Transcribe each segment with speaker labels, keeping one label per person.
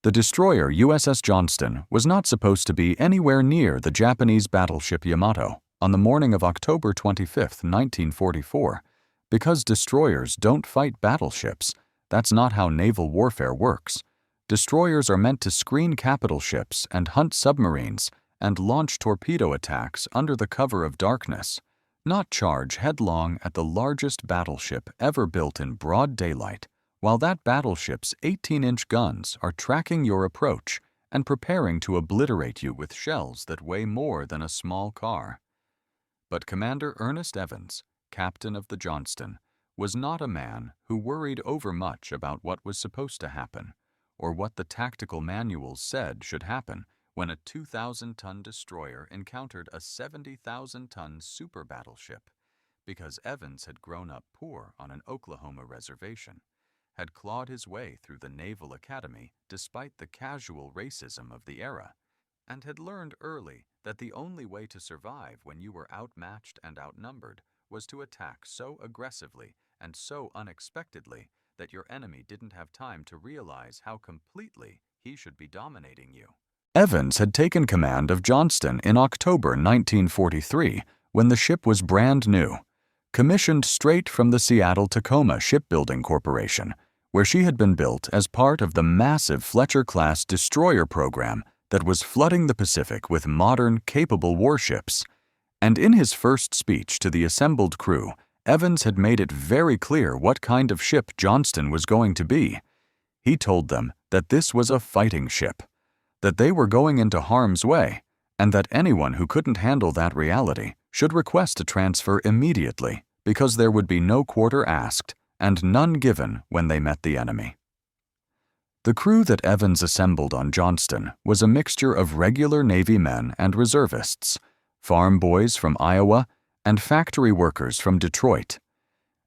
Speaker 1: The destroyer USS Johnston was not supposed to be anywhere near the Japanese battleship Yamato on the morning of October 25, 1944. Because destroyers don't fight battleships, that's not how naval warfare works. Destroyers are meant to screen capital ships and hunt submarines and launch torpedo attacks under the cover of darkness, not charge headlong at the largest battleship ever built in broad daylight, while that battleship's 18-inch guns are tracking your approach and preparing to obliterate you with shells that weigh more than a small car. But Commander Ernest Evans, captain of the Johnston, was not a man who worried overmuch about what was supposed to happen or what the tactical manuals said should happen when a 2,000-ton destroyer encountered a 70,000-ton super battleship, because Evans had grown up poor on an Oklahoma reservation, had clawed his way through the Naval Academy despite the casual racism of the era, and had learned early that the only way to survive when you were outmatched and outnumbered was to attack so aggressively and so unexpectedly that your enemy didn't have time to realize how completely he should be dominating you. Evans had taken command of Johnston in October 1943 when the ship was brand new, commissioned straight from the Seattle-Tacoma Shipbuilding Corporation, where she had been built as part of the massive Fletcher-class destroyer program that was flooding the Pacific with modern, capable warships. And in his first speech to the assembled crew, Evans had made it very clear what kind of ship Johnston was going to be. He told them that this was a fighting ship, that they were going into harm's way, and that anyone who couldn't handle that reality should request a transfer immediately because there would be no quarter asked and none given when they met the enemy. The crew that Evans assembled on Johnston was a mixture of regular Navy men and reservists, farm boys from Iowa, and factory workers from Detroit,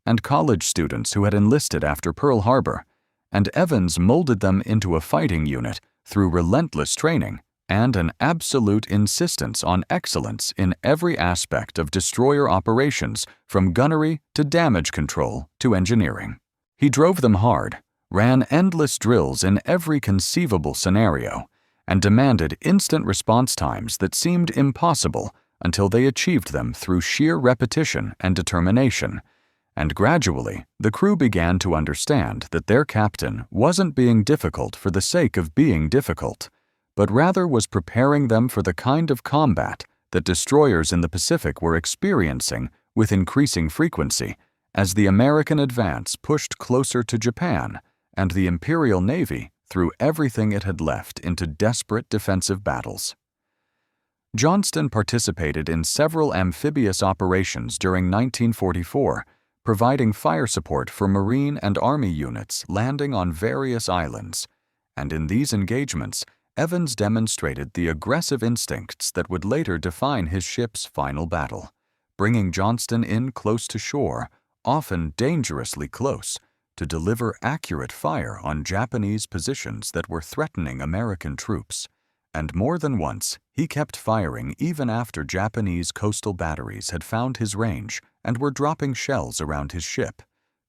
Speaker 1: and college students who had enlisted after Pearl Harbor, and Evans molded them into a fighting unit through relentless training and an absolute insistence on excellence in every aspect of destroyer operations, from gunnery to damage control to engineering. He drove them hard, ran endless drills in every conceivable scenario, and demanded instant response times that seemed impossible until they achieved them through sheer repetition and determination. And gradually, the crew began to understand that their captain wasn't being difficult for the sake of being difficult, but rather was preparing them for the kind of combat that destroyers in the Pacific were experiencing with increasing frequency as the American advance pushed closer to Japan and the Imperial Navy threw everything it had left into desperate defensive battles. Johnston participated in several amphibious operations during 1944, providing fire support for Marine and Army units landing on various islands, and in these engagements, Evans demonstrated the aggressive instincts that would later define his ship's final battle, bringing Johnston in close to shore, often dangerously close, to deliver accurate fire on Japanese positions that were threatening American troops. And more than once, he kept firing even after Japanese coastal batteries had found his range and were dropping shells around his ship,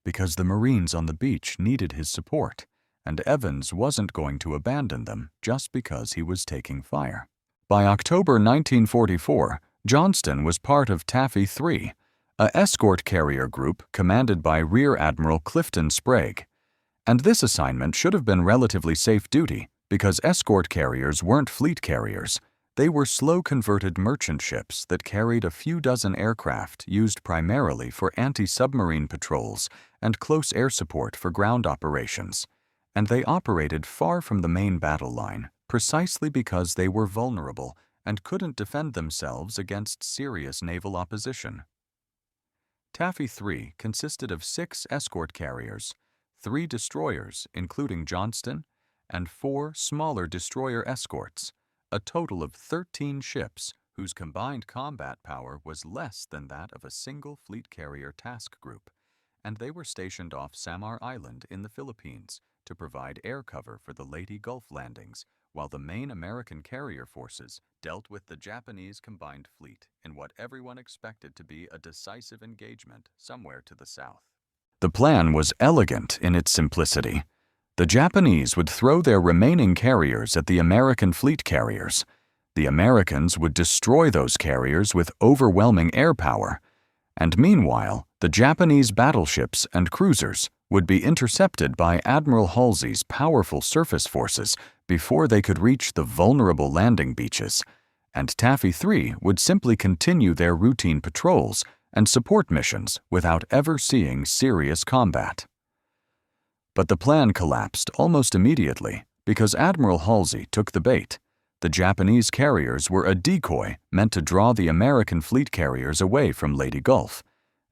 Speaker 1: because the Marines on the beach needed his support, and Evans wasn't going to abandon them just because he was taking fire. By October 1944, Johnston was part of Taffy 3, a escort carrier group commanded by Rear Admiral Clifton Sprague, and this assignment should have been relatively safe duty because escort carriers weren't fleet carriers. They were slow-converted merchant ships that carried a few dozen aircraft used primarily for anti-submarine patrols and close air support for ground operations, and they operated far from the main battle line precisely because they were vulnerable and couldn't defend themselves against serious naval opposition. Taffy 3 consisted of 6 escort carriers, 3 destroyers, including Johnston, and 4 smaller destroyer escorts, a total of 13 ships whose combined combat power was less than that of a single fleet carrier task group, and they were stationed off Samar Island in the Philippines to provide air cover for the Leyte Gulf landings, while the main American carrier forces dealt with the Japanese combined fleet in what everyone expected to be a decisive engagement somewhere to the south. The plan was elegant in its simplicity. The Japanese would throw their remaining carriers at the American fleet carriers. The Americans would destroy those carriers with overwhelming air power. And meanwhile, the Japanese battleships and cruisers would be intercepted by Admiral Halsey's powerful surface forces before they could reach the vulnerable landing beaches, and Taffy 3 would simply continue their routine patrols and support missions without ever seeing serious combat. But the plan collapsed almost immediately because Admiral Halsey took the bait. The Japanese carriers were a decoy meant to draw the American fleet carriers away from Leyte Gulf,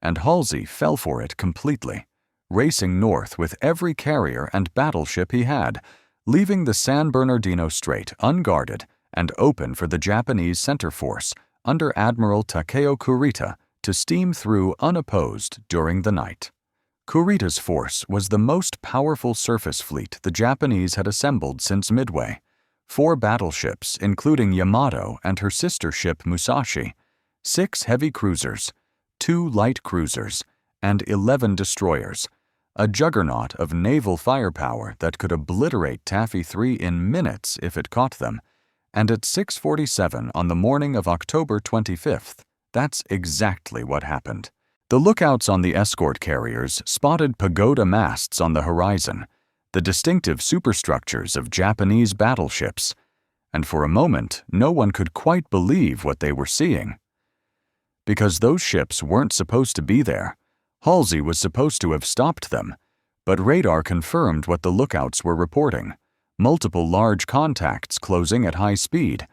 Speaker 1: and Halsey fell for it completely, racing north with every carrier and battleship he had, leaving the San Bernardino Strait unguarded and open for the Japanese center force under Admiral Takeo Kurita to steam through unopposed during the night. Kurita's force was the most powerful surface fleet the Japanese had assembled since Midway: 4 battleships, including Yamato and her sister ship Musashi, 6 heavy cruisers, 2 light cruisers, and 11 destroyers, a juggernaut of naval firepower that could obliterate Taffy 3 in minutes if it caught them. And at 6:47 on the morning of October 25th, that's exactly what happened. The lookouts on the escort carriers spotted pagoda masts on the horizon, the distinctive superstructures of Japanese battleships, and for a moment no one could quite believe what they were seeing. Because those ships weren't supposed to be there, Halsey was supposed to have stopped them, but radar confirmed what the lookouts were reporting: multiple large contacts closing at high speed,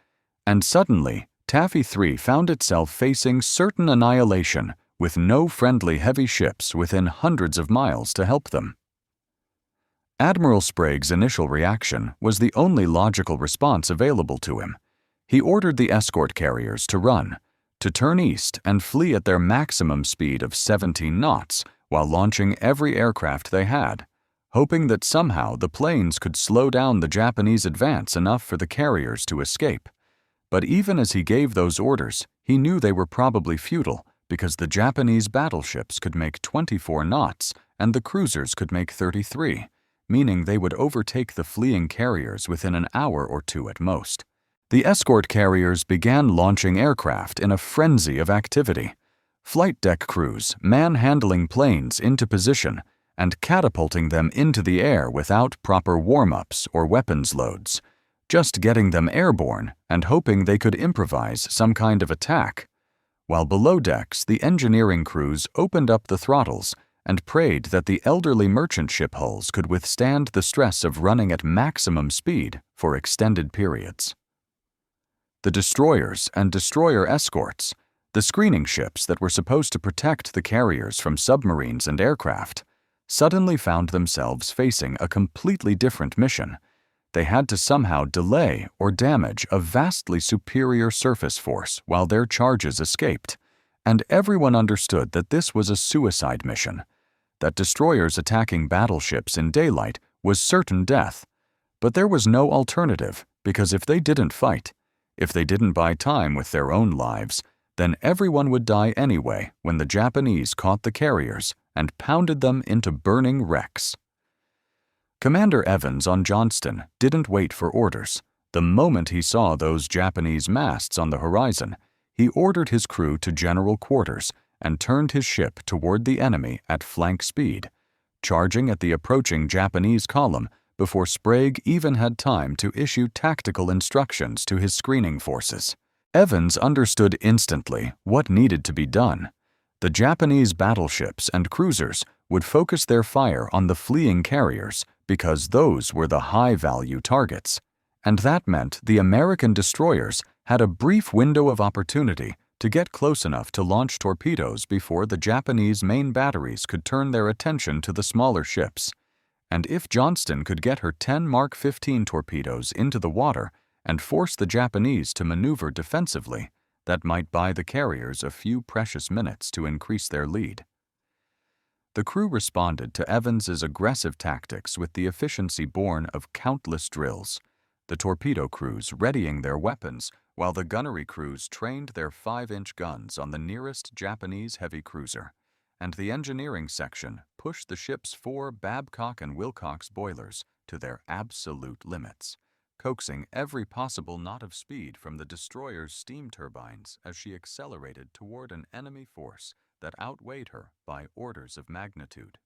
Speaker 1: and suddenly Taffy 3 found itself facing certain annihilation with no friendly heavy ships within hundreds of miles to help them. Admiral Sprague's initial reaction was the only logical response available to him. He ordered the escort carriers to run, to turn east and flee at their maximum speed of 17 knots while launching every aircraft they had, hoping that somehow the planes could slow down the Japanese advance enough for the carriers to escape. But even as he gave those orders, he knew they were probably futile because the Japanese battleships could make 24 knots and the cruisers could make 33, meaning they would overtake the fleeing carriers within an hour or two at most. The escort carriers began launching aircraft in a frenzy of activity. Flight deck crews manhandling planes into position and catapulting them into the air without proper warm-ups or weapons loads, just getting them airborne and hoping they could improvise some kind of attack. While below decks, the engineering crews opened up the throttles and prayed that the elderly merchant ship hulls could withstand the stress of running at maximum speed for extended periods. The destroyers and destroyer escorts, the screening ships that were supposed to protect the carriers from submarines and aircraft, suddenly found themselves facing a completely different mission. They had to somehow delay or damage a vastly superior surface force while their charges escaped, and everyone understood that this was a suicide mission, that destroyers attacking battleships in daylight was certain death. But there was no alternative, because if they didn't fight, if they didn't buy time with their own lives, then everyone would die anyway when the Japanese caught the carriers and pounded them into burning wrecks. Commander Evans on Johnston didn't wait for orders. The moment he saw those Japanese masts on the horizon, he ordered his crew to general quarters and turned his ship toward the enemy at flank speed, charging at the approaching Japanese column before Sprague even had time to issue tactical instructions to his screening forces. Evans understood instantly what needed to be done. The Japanese battleships and cruisers would focus their fire on the fleeing carriers because those were the high-value targets, and that meant the American destroyers had a brief window of opportunity to get close enough to launch torpedoes before the Japanese main batteries could turn their attention to the smaller ships. And if Johnston could get her 10 Mark 15 torpedoes into the water and force the Japanese to maneuver defensively, that might buy the carriers a few precious minutes to increase their lead. The crew responded to Evans's aggressive tactics with the efficiency born of countless drills, the torpedo crews readying their weapons while the gunnery crews trained their 5-inch guns on the nearest Japanese heavy cruiser, and the engineering section pushed the ship's 4 Babcock and Wilcox boilers to their absolute limits, coaxing every possible knot of speed from the destroyer's steam turbines as she accelerated toward an enemy force that outweighed her by orders of magnitude.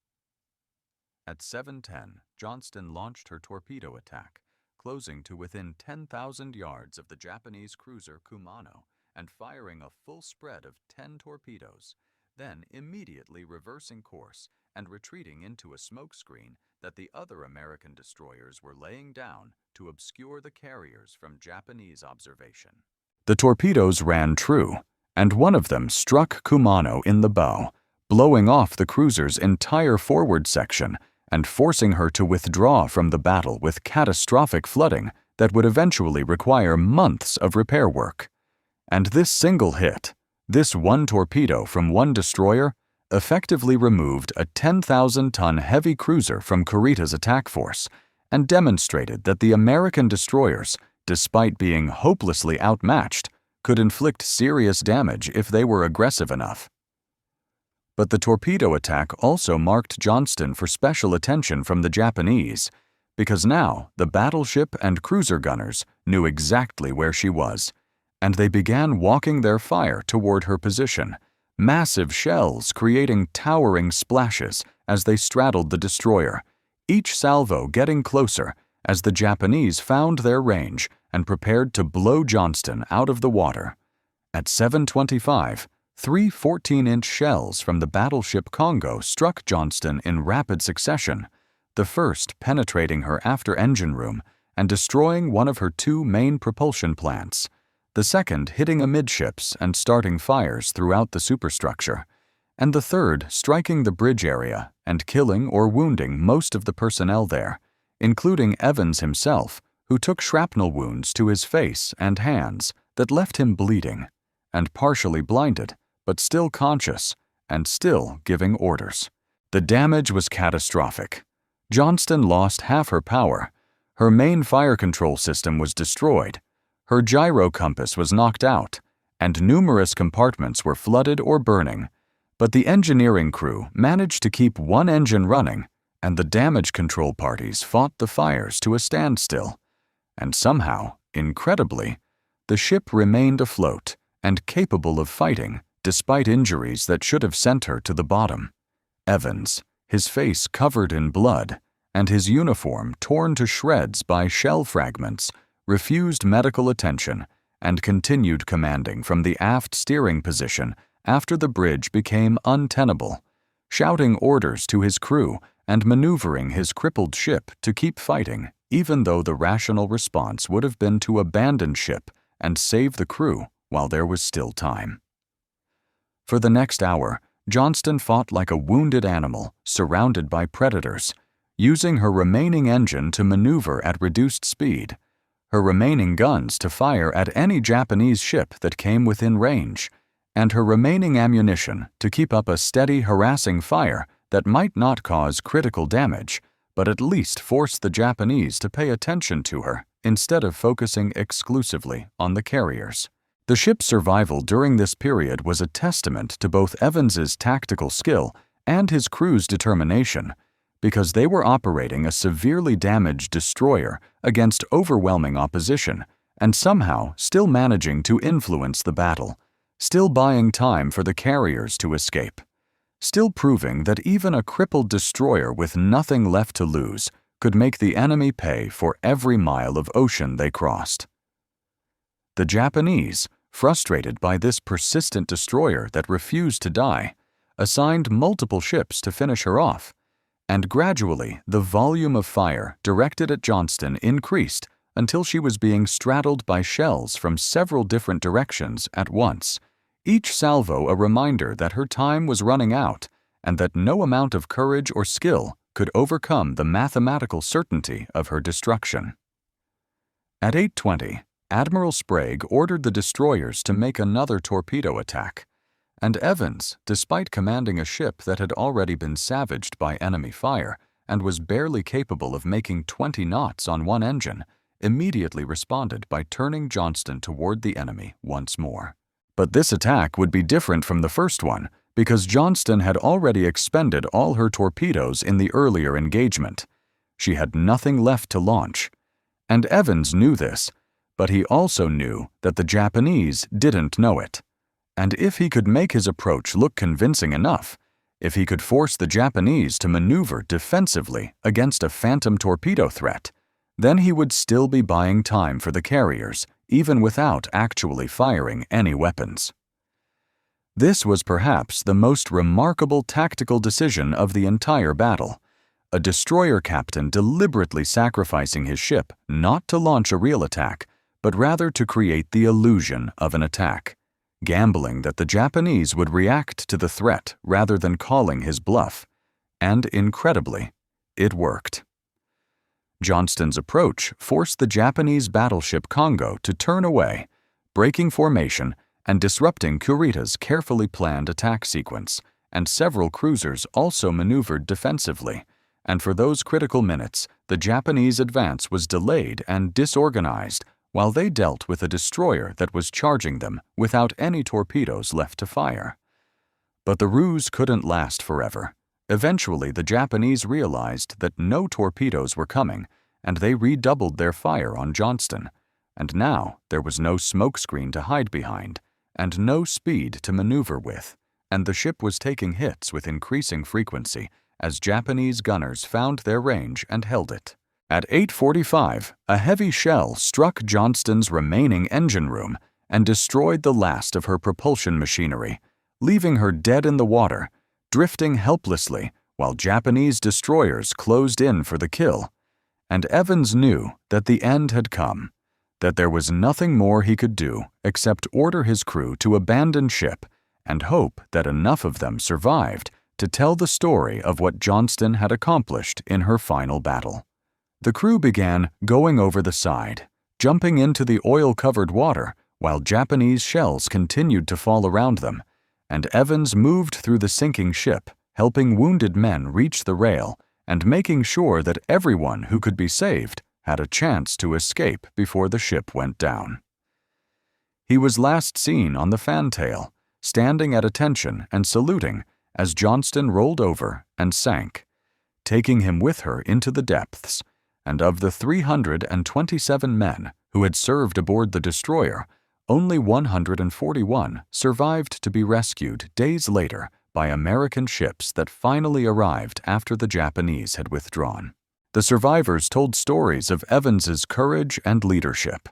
Speaker 1: At 7:10, Johnston launched her torpedo attack, closing to within 10,000 yards of the Japanese cruiser Kumano and firing a full spread of 10 torpedoes, then immediately reversing course and retreating into a smokescreen that the other American destroyers were laying down to obscure the carriers from Japanese observation. The torpedoes ran true, and one of them struck Kumano in the bow, blowing off the cruiser's entire forward section and forcing her to withdraw from the battle with catastrophic flooding that would eventually require months of repair work. And this single hit, this one torpedo from one destroyer, effectively removed a 10,000-ton heavy cruiser from Kurita's attack force and demonstrated that the American destroyers, despite being hopelessly outmatched, could inflict serious damage if they were aggressive enough. But the torpedo attack also marked Johnston for special attention from the Japanese, because now the battleship and cruiser gunners knew exactly where she was, and they began walking their fire toward her position, massive shells creating towering splashes as they straddled the destroyer, each salvo getting closer as the Japanese found their range and prepared to blow Johnston out of the water. At 7:25, 3 14-inch shells from the battleship Congo struck Johnston in rapid succession, the first penetrating her after-engine room and destroying one of her 2 main propulsion plants, the second hitting amidships and starting fires throughout the superstructure, and the third striking the bridge area and killing or wounding most of the personnel there, including Evans himself, who took shrapnel wounds to his face and hands that left him bleeding, and partially blinded, but still conscious and still giving orders. The damage was catastrophic. Johnston lost half her power. Her main fire control system was destroyed. Her gyro compass was knocked out, and numerous compartments were flooded or burning. But the engineering crew managed to keep one engine running, and the damage control parties fought the fires to a standstill. And somehow, incredibly, the ship remained afloat and capable of fighting despite injuries that should have sent her to the bottom. Evans, his face covered in blood and his uniform torn to shreds by shell fragments, refused medical attention and continued commanding from the aft steering position after the bridge became untenable, shouting orders to his crew and maneuvering his crippled ship to keep fighting, even though the rational response would have been to abandon ship and save the crew while there was still time. For the next hour, Johnston fought like a wounded animal surrounded by predators, using her remaining engine to maneuver at reduced speed, her remaining guns to fire at any Japanese ship that came within range, and her remaining ammunition to keep up a steady, harassing fire that might not cause critical damage, but at least force the Japanese to pay attention to her instead of focusing exclusively on the carriers. The ship's survival during this period was a testament to both Evans's tactical skill and his crew's determination, because they were operating a severely damaged destroyer against overwhelming opposition and somehow still managing to influence the battle, still buying time for the carriers to escape, still proving that even a crippled destroyer with nothing left to lose could make the enemy pay for every mile of ocean they crossed. The Japanese, frustrated by this persistent destroyer that refused to die, assigned multiple ships to finish her off, and gradually the volume of fire directed at Johnston increased until she was being straddled by shells from several different directions at once, each salvo a reminder that her time was running out and that no amount of courage or skill could overcome the mathematical certainty of her destruction. At 8:20, Admiral Sprague ordered the destroyers to make another torpedo attack, and Evans, despite commanding a ship that had already been savaged by enemy fire and was barely capable of making 20 knots on one engine, immediately responded by turning Johnston toward the enemy once more. But this attack would be different from the first one because Johnston had already expended all her torpedoes in the earlier engagement. She had nothing left to launch. And Evans knew this, but he also knew that the Japanese didn't know it. And if he could make his approach look convincing enough, if he could force the Japanese to maneuver defensively against a phantom torpedo threat, then he would still be buying time for the carriers, even without actually firing any weapons. This was perhaps the most remarkable tactical decision of the entire battle, a destroyer captain deliberately sacrificing his ship not to launch a real attack, but rather to create the illusion of an attack, gambling that the Japanese would react to the threat rather than calling his bluff. And incredibly, it worked. Johnston's approach forced the Japanese battleship Congo to turn away, breaking formation and disrupting Kurita's carefully planned attack sequence, and several cruisers also maneuvered defensively, and for those critical minutes, the Japanese advance was delayed and disorganized while they dealt with a destroyer that was charging them without any torpedoes left to fire. But the ruse couldn't last forever. Eventually, the Japanese realized that no torpedoes were coming, and they redoubled their fire on Johnston. And now there was no smokescreen to hide behind, and no speed to maneuver with, and the ship was taking hits with increasing frequency as Japanese gunners found their range and held it. At 8:45, a heavy shell struck Johnston's remaining engine room and destroyed the last of her propulsion machinery, leaving her dead in the water, drifting helplessly while Japanese destroyers closed in for the kill. And Evans knew that the end had come, that there was nothing more he could do except order his crew to abandon ship and hope that enough of them survived to tell the story of what Johnston had accomplished in her final battle. The crew began going over the side, jumping into the oil-covered water while Japanese shells continued to fall around them, and Evans moved through the sinking ship, helping wounded men reach the rail and making sure that everyone who could be saved had a chance to escape before the ship went down. He was last seen on the fantail, standing at attention and saluting as Johnston rolled over and sank, taking him with her into the depths. And of the 327 men who had served aboard the destroyer, only 141 survived to be rescued days later by American ships that finally arrived after the Japanese had withdrawn. The survivors told stories of Evans's courage and leadership,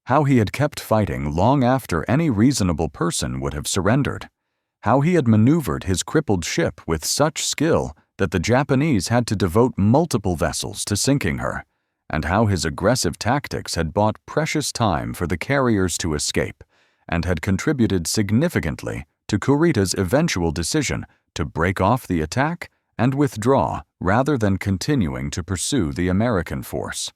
Speaker 1: how he had kept fighting long after any reasonable person would have surrendered, how he had maneuvered his crippled ship with such skill that the Japanese had to devote multiple vessels to sinking her, and how his aggressive tactics had bought precious time for the carriers to escape and had contributed significantly to Kurita's eventual decision to break off the attack and withdraw rather than continuing to pursue the American force.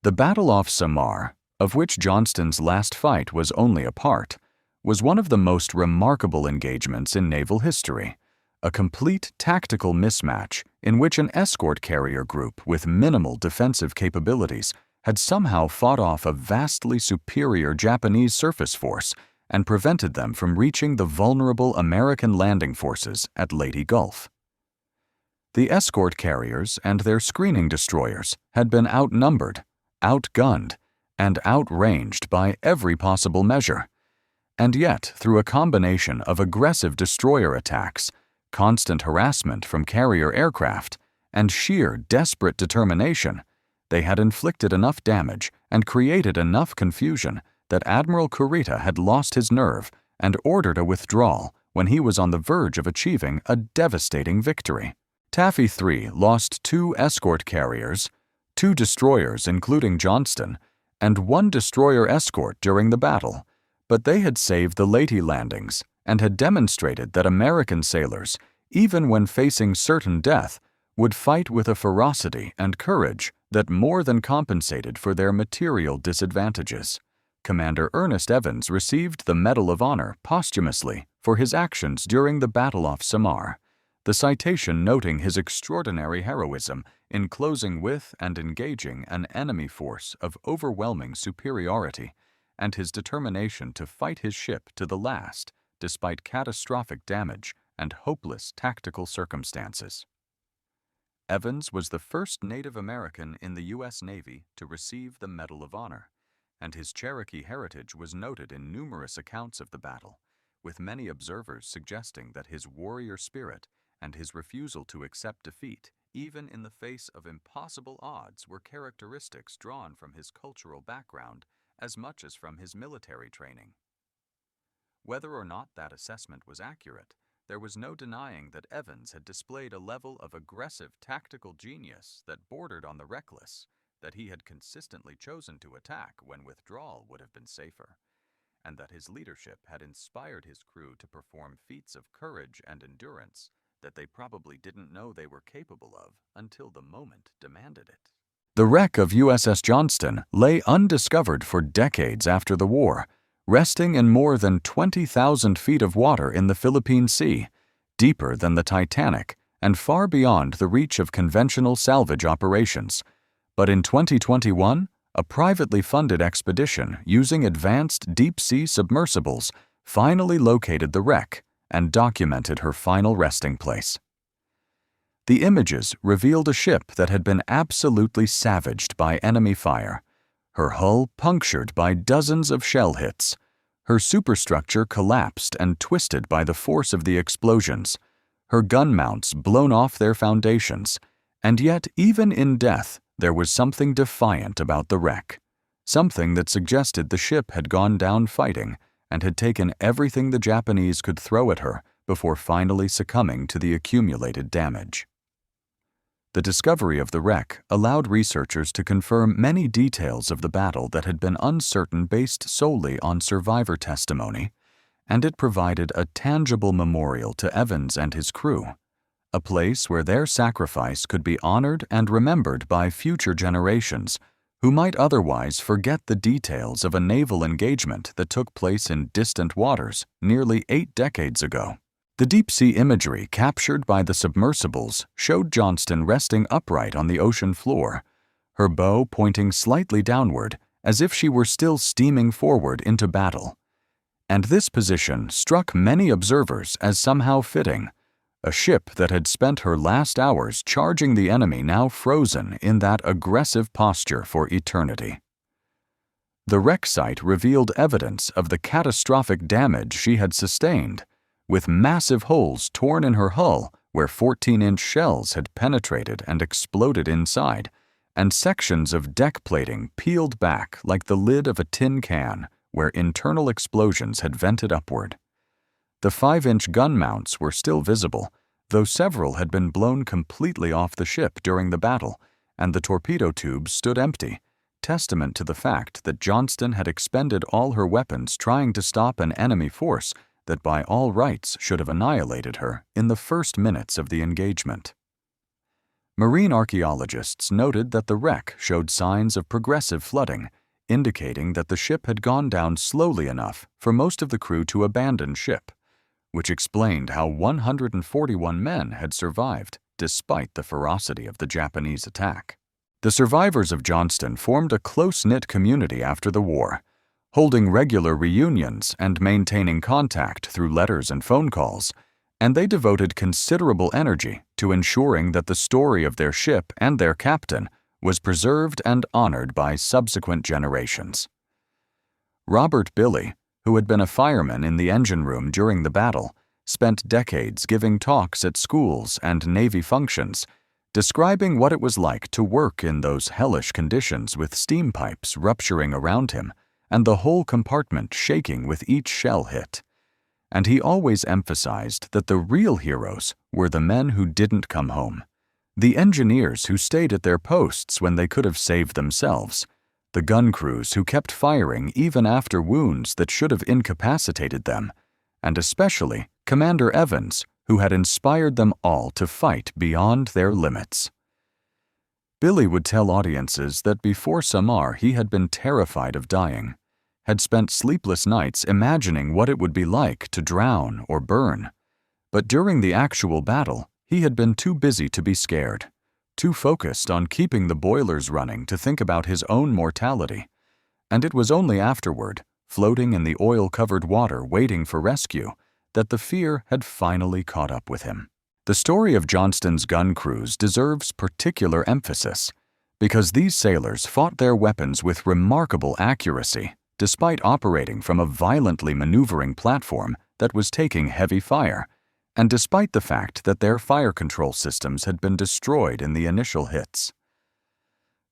Speaker 1: The battle off Samar, of which Johnston's last fight was only a part, was one of the most remarkable engagements in naval history. A complete tactical mismatch in which an escort carrier group with minimal defensive capabilities had somehow fought off a vastly superior Japanese surface force and prevented them from reaching the vulnerable American landing forces at Leyte Gulf. The escort carriers and their screening destroyers had been outnumbered, outgunned, and outranged by every possible measure. And yet, through a combination of aggressive destroyer attacks, constant harassment from carrier aircraft, and sheer desperate determination, they had inflicted enough damage and created enough confusion that Admiral Kurita had lost his nerve and ordered a withdrawal when he was on the verge of achieving a devastating victory. Taffy 3 lost 2 escort carriers, 2 destroyers including Johnston, and 1 destroyer escort during the battle, but they had saved the Leyte landings and had demonstrated that American sailors, even when facing certain death, would fight with a ferocity and courage that more than compensated for their material disadvantages. Commander Ernest Evans received the Medal of Honor posthumously for his actions during the battle off Samar, the citation noting his extraordinary heroism in closing with and engaging an enemy force of overwhelming superiority, and his determination to fight his ship to the last despite catastrophic damage and hopeless tactical circumstances. Evans was the first Native American in the U.S. Navy to receive the Medal of Honor, and his Cherokee heritage was noted in numerous accounts of the battle, with many observers suggesting that his warrior spirit and his refusal to accept defeat, even in the face of impossible odds, were characteristics drawn from his cultural background as much as from his military training. Whether or not that assessment was accurate, there was no denying that Evans had displayed a level of aggressive tactical genius that bordered on the reckless, that he had consistently chosen to attack when withdrawal would have been safer, and that his leadership had inspired his crew to perform feats of courage and endurance that they probably didn't know they were capable of until the moment demanded it. The wreck of USS Johnston lay undiscovered for decades after the war, resting in more than 20,000 feet of water in the Philippine Sea, deeper than the Titanic and far beyond the reach of conventional salvage operations. But in 2021, a privately funded expedition using advanced deep-sea submersibles finally located the wreck and documented her final resting place. The images revealed a ship that had been absolutely savaged by enemy fire, her hull punctured by dozens of shell hits, her superstructure collapsed and twisted by the force of the explosions, her gun mounts blown off their foundations, and yet even in death there was something defiant about the wreck, something that suggested the ship had gone down fighting and had taken everything the Japanese could throw at her before finally succumbing to the accumulated damage. The discovery of the wreck allowed researchers to confirm many details of the battle that had been uncertain based solely on survivor testimony, and it provided a tangible memorial to Evans and his crew, a place where their sacrifice could be honored and remembered by future generations who might otherwise forget the details of a naval engagement that took place in distant waters nearly 8 decades ago. The deep-sea imagery captured by the submersibles showed Johnston resting upright on the ocean floor, her bow pointing slightly downward as if she were still steaming forward into battle. And this position struck many observers as somehow fitting, a ship that had spent her last hours charging the enemy now frozen in that aggressive posture for eternity. The wreck site revealed evidence of the catastrophic damage she had sustained, with massive holes torn in her hull where 14-inch shells had penetrated and exploded inside, and sections of deck plating peeled back like the lid of a tin can where internal explosions had vented upward. The 5-inch gun mounts were still visible, though several had been blown completely off the ship during the battle, and the torpedo tubes stood empty, testament to the fact that Johnston had expended all her weapons trying to stop an enemy force that by all rights should have annihilated her in the first minutes of the engagement. Marine archaeologists noted that the wreck showed signs of progressive flooding, indicating that the ship had gone down slowly enough for most of the crew to abandon ship, which explained how 141 men had survived despite the ferocity of the Japanese attack. The survivors of Johnston formed a close-knit community after the war, holding regular reunions and maintaining contact through letters and phone calls, and they devoted considerable energy to ensuring that the story of their ship and their captain was preserved and honored by subsequent generations. Robert Billy, who had been a fireman in the engine room during the battle, spent decades giving talks at schools and Navy functions, describing what it was like to work in those hellish conditions with steam pipes rupturing around him and the whole compartment shaking with each shell hit. And he always emphasized that the real heroes were the men who didn't come home, the engineers who stayed at their posts when they could have saved themselves, the gun crews who kept firing even after wounds that should have incapacitated them, and especially Commander Evans, who had inspired them all to fight beyond their limits. Billy would tell audiences that before Samar he had been terrified of dying, had spent sleepless nights imagining what it would be like to drown or burn, but during the actual battle he had been too busy to be scared, too focused on keeping the boilers running to think about his own mortality, and it was only afterward, floating in the oil-covered water waiting for rescue, that the fear had finally caught up with him. The story of Johnston's gun crews deserves particular emphasis because these sailors fought their weapons with remarkable accuracy despite operating from a violently maneuvering platform that was taking heavy fire, and despite the fact that their fire control systems had been destroyed in the initial hits.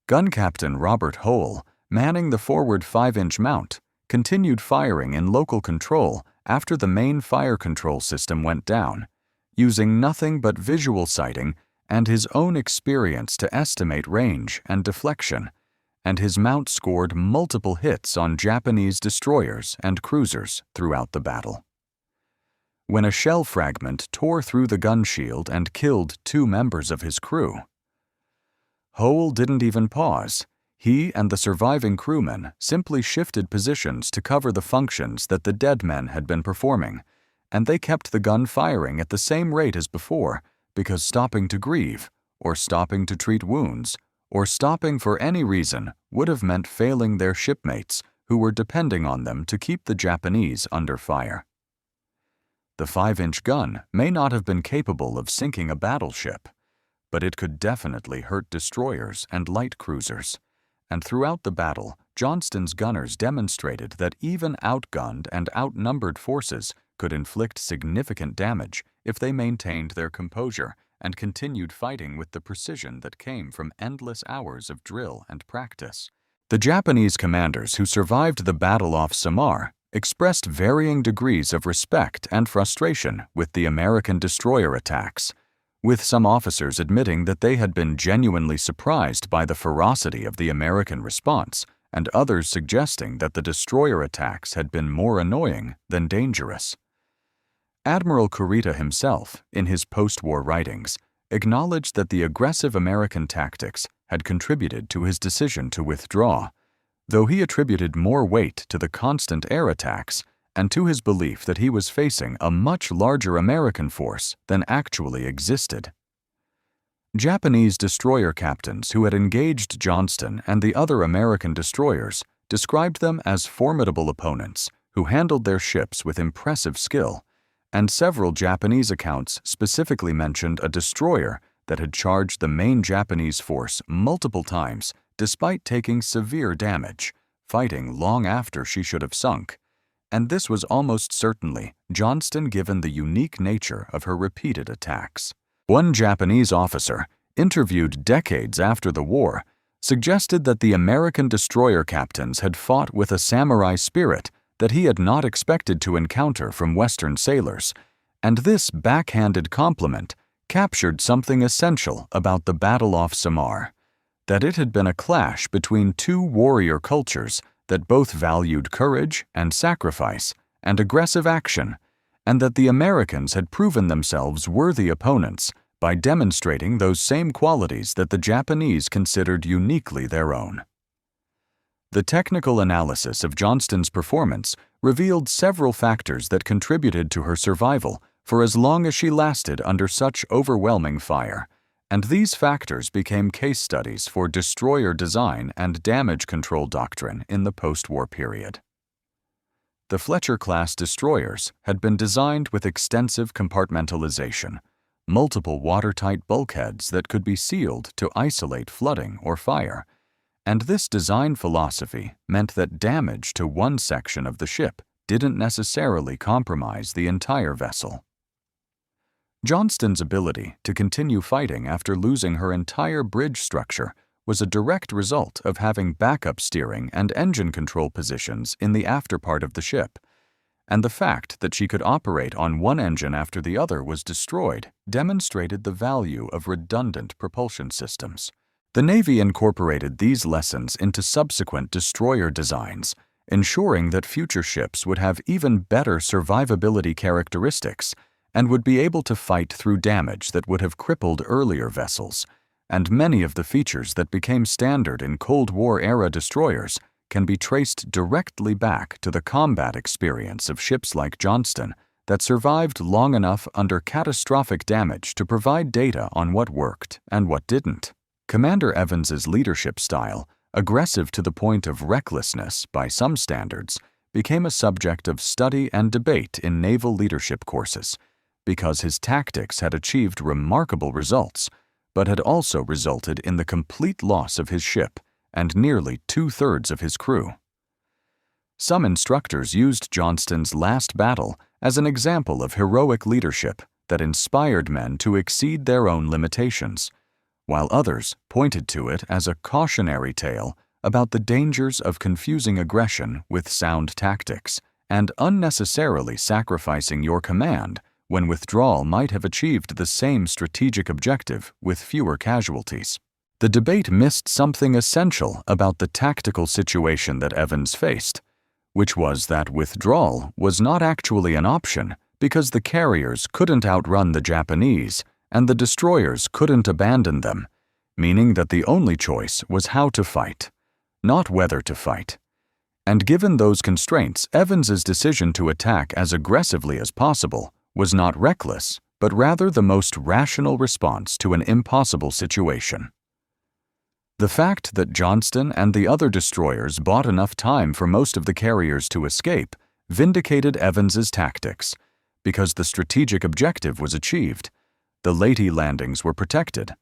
Speaker 1: Gun Captain Robert Hole, manning the forward 5-inch mount, continued firing in local control after the main fire control system went down, using nothing but visual sighting and his own experience to estimate range and deflection, and his mount scored multiple hits on Japanese destroyers and cruisers throughout the battle. When a shell fragment tore through the gun shield and killed 2 members of his crew, Hole didn't even pause. He and the surviving crewmen simply shifted positions to cover the functions that the dead men had been performing, and they kept the gun firing at the same rate as before because stopping to grieve, or stopping to treat wounds, or stopping for any reason would have meant failing their shipmates who were depending on them to keep the Japanese under fire. The 5-inch gun may not have been capable of sinking a battleship, but it could definitely hurt destroyers and light cruisers, and throughout the battle, Johnston's gunners demonstrated that even outgunned and outnumbered forces could inflict significant damage if they maintained their composure and continued fighting with the precision that came from endless hours of drill and practice. The Japanese commanders who survived the battle off Samar expressed varying degrees of respect and frustration with the American destroyer attacks, with some officers admitting that they had been genuinely surprised by the ferocity of the American response, and others suggesting that the destroyer attacks had been more annoying than dangerous. Admiral Kurita himself, in his post-war writings, acknowledged that the aggressive American tactics had contributed to his decision to withdraw, though he attributed more weight to the constant air attacks and to his belief that he was facing a much larger American force than actually existed. Japanese destroyer captains who had engaged Johnston and the other American destroyers described them as formidable opponents who handled their ships with impressive skill, and several Japanese accounts specifically mentioned a destroyer that had charged the main Japanese force multiple times despite taking severe damage, fighting long after she should have sunk, and this was almost certainly Johnston given the unique nature of her repeated attacks. One Japanese officer, interviewed decades after the war, suggested that the American destroyer captains had fought with a samurai spirit that he had not expected to encounter from Western sailors, and this backhanded compliment captured something essential about the battle off Samar, that it had been a clash between 2 warrior cultures that both valued courage and sacrifice and aggressive action, and that the Americans had proven themselves worthy opponents by demonstrating those same qualities that the Japanese considered uniquely their own. The technical analysis of Johnston's performance revealed several factors that contributed to her survival for as long as she lasted under such overwhelming fire, and these factors became case studies for destroyer design and damage control doctrine in the post-war period. The Fletcher-class destroyers had been designed with extensive compartmentalization, multiple watertight bulkheads that could be sealed to isolate flooding or fire, and this design philosophy meant that damage to one section of the ship didn't necessarily compromise the entire vessel. Johnston's ability to continue fighting after losing her entire bridge structure was a direct result of having backup steering and engine control positions in the after part of the ship, and the fact that she could operate on one engine after the other was destroyed demonstrated the value of redundant propulsion systems. The Navy incorporated these lessons into subsequent destroyer designs, ensuring that future ships would have even better survivability characteristics and would be able to fight through damage that would have crippled earlier vessels, and many of the features that became standard in Cold War-era destroyers can be traced directly back to the combat experience of ships like Johnston that survived long enough under catastrophic damage to provide data on what worked and what didn't. Commander Evans's leadership style, aggressive to the point of recklessness by some standards, became a subject of study and debate in naval leadership courses, because his tactics had achieved remarkable results, but had also resulted in the complete loss of his ship and nearly 2/3 of his crew. Some instructors used Johnston's last battle as an example of heroic leadership that inspired men to exceed their own limitations, while others pointed to it as a cautionary tale about the dangers of confusing aggression with sound tactics and unnecessarily sacrificing your command when withdrawal might have achieved the same strategic objective with fewer casualties. The debate missed something essential about the tactical situation that Evans faced, which was that withdrawal was not actually an option because the carriers couldn't outrun the Japanese and the destroyers couldn't abandon them, meaning that the only choice was how to fight, not whether to fight. And given those constraints, Evans's decision to attack as aggressively as possible was not reckless, but rather the most rational response to an impossible situation. The fact that Johnston and the other destroyers bought enough time for most of the carriers to escape vindicated Evans's tactics, because the strategic objective was achieved. The Leyte landings were protected,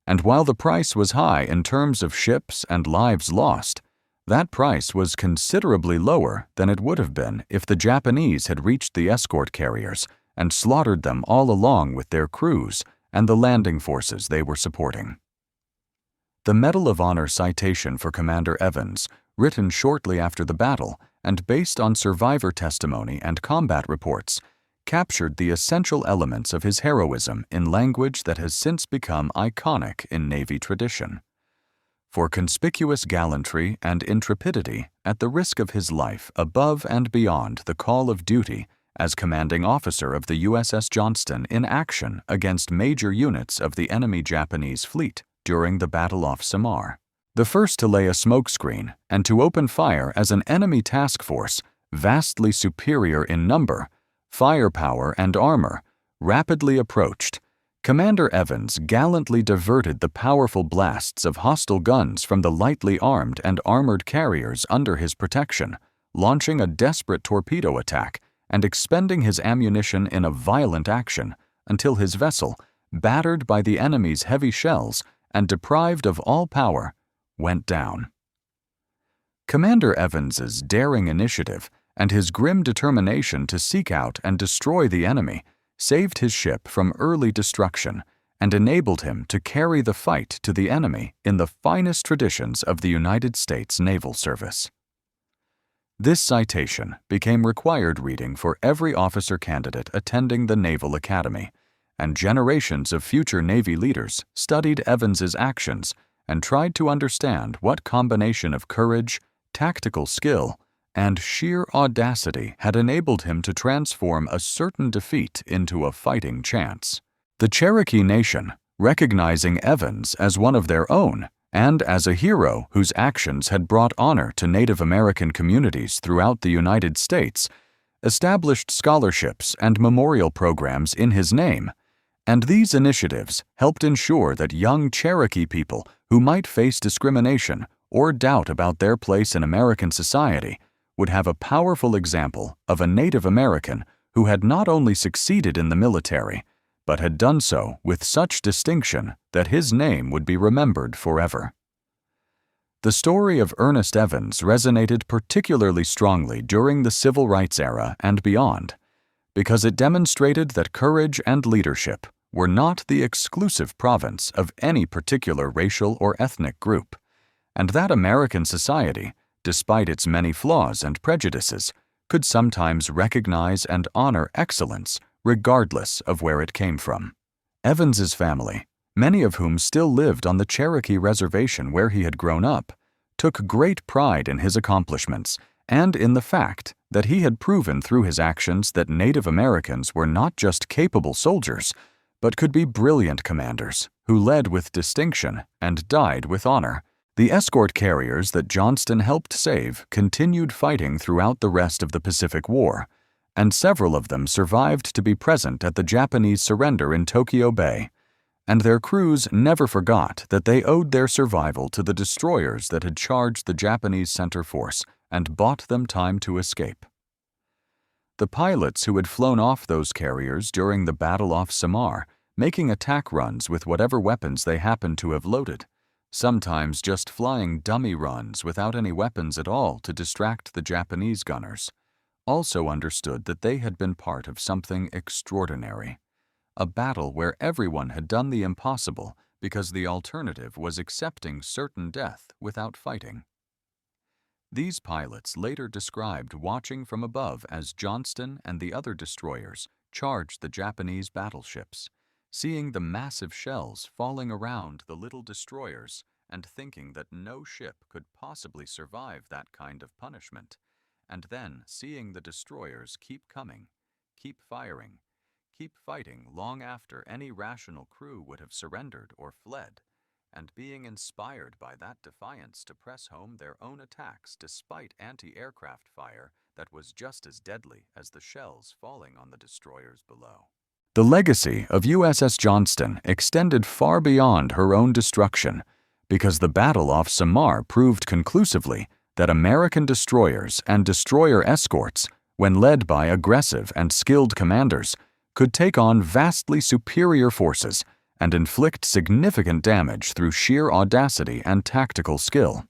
Speaker 1: and while the price was high in terms of ships and lives lost, that price was considerably lower than it would have been if the Japanese had reached the escort carriers and slaughtered them all along with their crews and the landing forces they were supporting. The Medal of Honor citation for Commander Evans, written shortly after the battle and based on survivor testimony and combat reports, captured the essential elements of his heroism in language that has since become iconic in Navy tradition. For conspicuous gallantry and intrepidity at the risk of his life above and beyond the call of duty as commanding officer of the USS Johnston in action against major units of the enemy Japanese fleet during the Battle off Samar, the first to lay a smokescreen and to open fire as an enemy task force vastly superior in number, firepower, and armor, rapidly approached, Commander Evans gallantly diverted the powerful blasts of hostile guns from the lightly armed and armored carriers under his protection, launching a desperate torpedo attack and expending his ammunition in a violent action until his vessel, battered by the enemy's heavy shells and deprived of all power, went down. Commander Evans's daring initiative and his grim determination to seek out and destroy the enemy saved his ship from early destruction and enabled him to carry the fight to the enemy in the finest traditions of the United States Naval Service. This citation became required reading for every officer candidate attending the Naval Academy, and generations of future Navy leaders studied Evans's actions and tried to understand what combination of courage, tactical skill, and sheer audacity had enabled him to transform a certain defeat into a fighting chance. The Cherokee Nation, recognizing Evans as one of their own and as a hero whose actions had brought honor to Native American communities throughout the United States, established scholarships and memorial programs in his name, and these initiatives helped ensure that young Cherokee people who might face discrimination or doubt about their place in American society would have a powerful example of a Native American who had not only succeeded in the military, but had done so with such distinction that his name would be remembered forever. The story of Ernest Evans resonated particularly strongly during the Civil Rights era and beyond, because it demonstrated that courage and leadership were not the exclusive province of any particular racial or ethnic group, and that American society, despite its many flaws and prejudices, could sometimes recognize and honor excellence regardless of where it came from. Evans's family, many of whom still lived on the Cherokee reservation where he had grown up, took great pride in his accomplishments and in the fact that he had proven through his actions that Native Americans were not just capable soldiers, but could be brilliant commanders who led with distinction and died with honor. The escort carriers that Johnston helped save continued fighting throughout the rest of the Pacific War, and several of them survived to be present at the Japanese surrender in Tokyo Bay, and their crews never forgot that they owed their survival to the destroyers that had charged the Japanese center force and bought them time to escape. The pilots who had flown off those carriers during the battle off Samar, making attack runs with whatever weapons they happened to have loaded, sometimes just flying dummy runs without any weapons at all to distract the Japanese gunners, also understood that they had been part of something extraordinary. A battle where everyone had done the impossible because the alternative was accepting certain death without fighting. These pilots later described watching from above as Johnston and the other destroyers charged the Japanese battleships, seeing the massive shells falling around the little destroyers and thinking that no ship could possibly survive that kind of punishment, and then seeing the destroyers keep coming, keep firing, keep fighting long after any rational crew would have surrendered or fled, and being inspired by that defiance to press home their own attacks despite anti-aircraft fire that was just as deadly as the shells falling on the destroyers below. The legacy of USS Johnston extended far beyond her own destruction, because the battle off Samar proved conclusively that American destroyers and destroyer escorts, when led by aggressive and skilled commanders, could take on vastly superior forces and inflict significant damage through sheer audacity and tactical skill.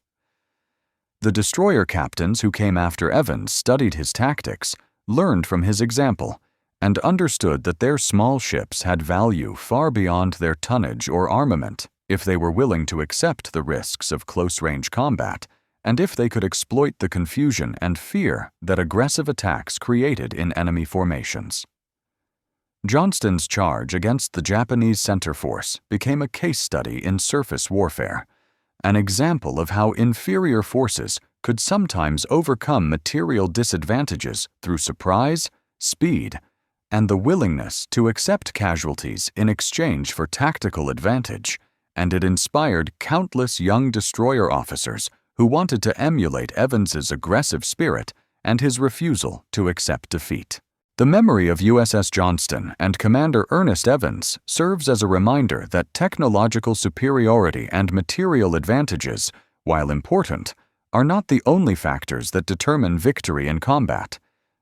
Speaker 1: The destroyer captains who came after Evans studied his tactics, learned from his example, and understood that their small ships had value far beyond their tonnage or armament if they were willing to accept the risks of close-range combat, and if they could exploit the confusion and fear that aggressive attacks created in enemy formations. Johnston's charge against the Japanese center force became a case study in surface warfare, an example of how inferior forces could sometimes overcome material disadvantages through surprise, speed, and the willingness to accept casualties in exchange for tactical advantage, and it inspired countless young destroyer officers who wanted to emulate Evans's aggressive spirit and his refusal to accept defeat. The memory of USS Johnston and Commander Ernest Evans serves as a reminder that technological superiority and material advantages, while important, are not the only factors that determine victory in combat,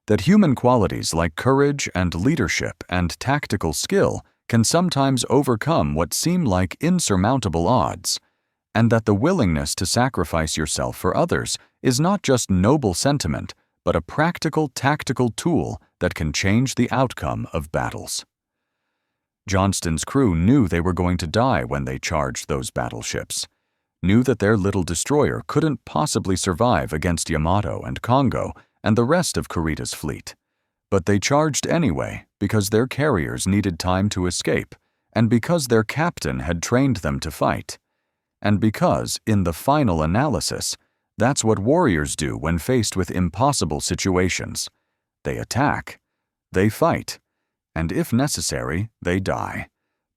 Speaker 1: that human qualities like courage and leadership and tactical skill can sometimes overcome what seem like insurmountable odds, and that the willingness to sacrifice yourself for others is not just noble sentiment, but a practical tactical tool that can change the outcome of battles. Johnston's crew knew they were going to die when they charged those battleships, knew that their little destroyer couldn't possibly survive against Yamato and Congo and the rest of Kurita's fleet, but they charged anyway because their carriers needed time to escape, and because their captain had trained them to fight, and because, in the final analysis, that's what warriors do when faced with impossible situations. They attack, they fight, and if necessary, they die.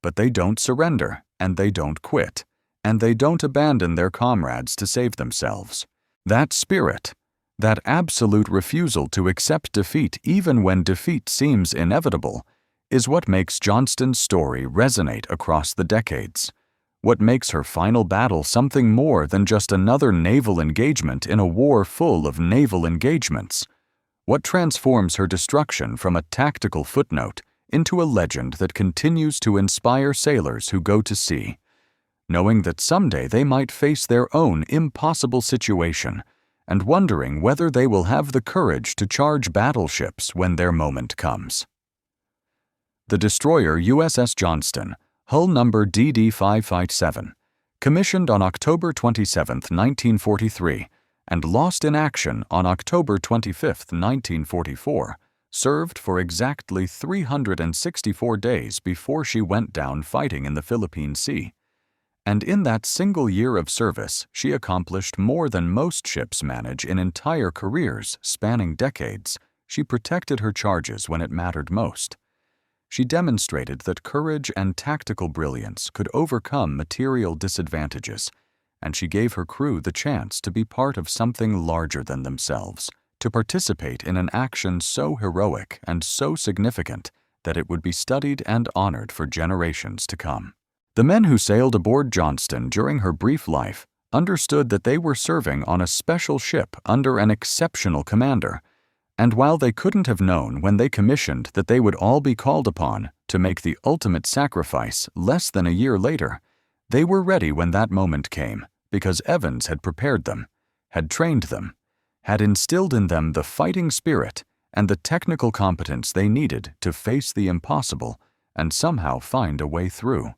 Speaker 1: But they don't surrender, and they don't quit, and they don't abandon their comrades to save themselves. That spirit, that absolute refusal to accept defeat even when defeat seems inevitable, is what makes Johnston's story resonate across the decades. What makes her final battle something more than just another naval engagement in a war full of naval engagements. What transforms her destruction from a tactical footnote into a legend that continues to inspire sailors who go to sea, knowing that someday they might face their own impossible situation and wondering whether they will have the courage to charge battleships when their moment comes. The destroyer USS Johnston, hull number DD-557, commissioned on October 27, 1943, and lost in action on October 25, 1944, served for exactly 364 days before she went down fighting in the Philippine Sea. And in that single year of service, she accomplished more than most ships manage in entire careers spanning decades. She protected her charges when it mattered most. She demonstrated that courage and tactical brilliance could overcome material disadvantages, and she gave her crew the chance to be part of something larger than themselves, to participate in an action so heroic and so significant that it would be studied and honored for generations to come. The men who sailed aboard Johnston during her brief life understood that they were serving on a special ship under an exceptional commander, And while they couldn't have known when they commissioned that they would all be called upon to make the ultimate sacrifice less than a year later, they were ready when that moment came because Evans had prepared them, had trained them, had instilled in them the fighting spirit and the technical competence they needed to face the impossible and somehow find a way through.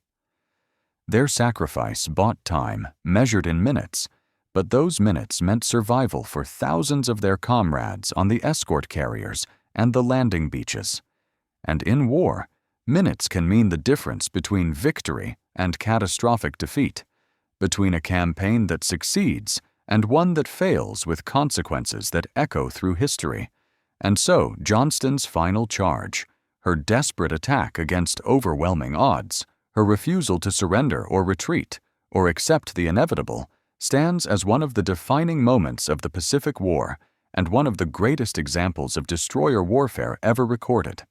Speaker 1: Their sacrifice bought time, measured in minutes, but those minutes meant survival for thousands of their comrades on the escort carriers and the landing beaches. And in war, minutes can mean the difference between victory and catastrophic defeat, between a campaign that succeeds and one that fails with consequences that echo through history. And so Johnston's final charge, her desperate attack against overwhelming odds, her refusal to surrender or retreat, or accept the inevitable, stands as one of the defining moments of the Pacific War and one of the greatest examples of destroyer warfare ever recorded.